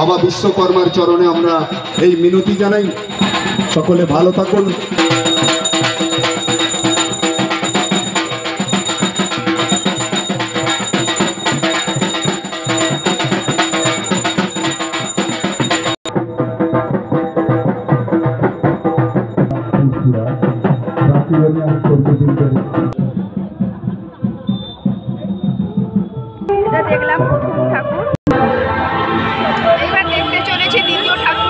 বাবা বিশ্বকর্মার চরণে আমরা এই মিনতি জানাই। সকলে ভালো থাকুন। দেখলাম প্রথম ঠাকুর, এবার দেখতে চলেছে দ্বিতীয় ঠাকুর।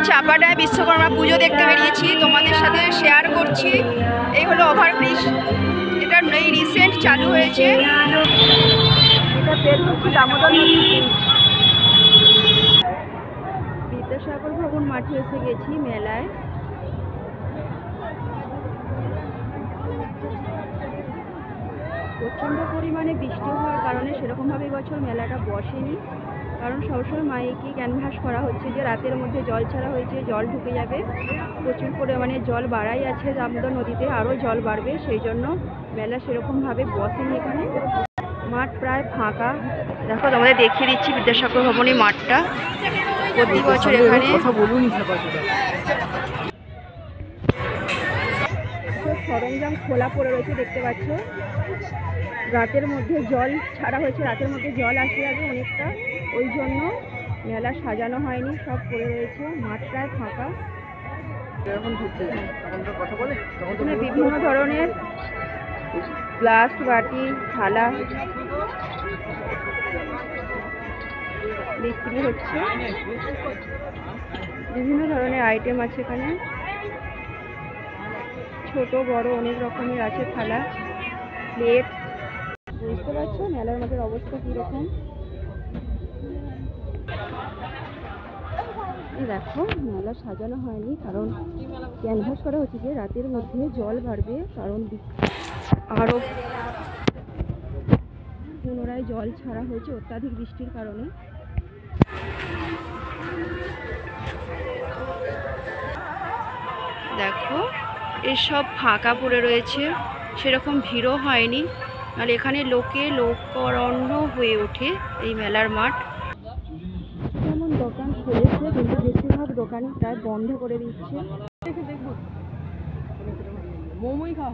চাপাডায় বিশ্বকর্মা পুজো দেখতে বেরিয়েছি, তোমাদের সাথে শেয়ার করছি। এই হলো ওভারব্রিজ, এটা এই রিসেন্ট চালু হয়েছে। এটা বের হচ্ছে দামোদর নদী। বিদ্যাসাগর ভবন মাঠে এসে গেছি মেলায়। প্রচণ্ড পরিমাণে বৃষ্টি হওয়ার কারণে সেরকমভাবে এবছর মেলাটা বসেনি, কারণ সবসময় মাইকে ক্যানভাস করা হচ্ছে যে রাতের মধ্যে জল ছাড়া হয়েছে, জল ঢুকে যাবে, প্রচুর পরিমাণে জল বাড়াই আছে দামোদর নদীতে, আরও জল বাড়বে, সেই জন্য মেলা সেরকমভাবে বসেনি। এখানে মাঠ প্রায় ফাঁকা। দেখো তোমাদের দেখিয়ে দিচ্ছি বিদ্যাসাগর ভবনের মাঠটা। প্রতি বছর এখানে সরঞ্জাম খোলা পড়ে রয়েছে, দেখতে পাচ্ছ। রাতের মধ্যে জল ছাড়া হয়েছে, রাতের মধ্যে জল আসে যাবে অনেকটা, ওই জন্য মেলা সাজানো হয়নি, সব পড়ে রয়েছে, মাঠ প্রায় ফাঁকা। বিভিন্ন ধরনের গ্লাস, বাটি, থালা বিক্রি হচ্ছে, বিভিন্ন ধরনের আইটেম আছে এখানে, ছোট বড় অনেক রকমের আছে থালা, প্লেট। বুঝতে পারছো মেলার মাঠের অবস্থা কীরকম। দেখো মেলা সাজানো হয়নি, কারণ ক্যানভাস করা হচ্ছে যে রাতের মধ্যে জল বাড়বে, কারণ আরও পুনরায় জল ছাড়া হয়েছে অত্যাধিক বৃষ্টির কারণে। দেখো এসব ফাঁকা পড়ে রয়েছে, সেরকম ভিড়ও হয়নি, নাহলে এখানে লোকারণ্য হয়ে ওঠে এই মেলার মাঠ। যেমন দোকান খুলেছে, কিন্তু বেশিরভাগ দোকানই প্রায় বন্ধ করে দিচ্ছে। মোমোই খাওয়া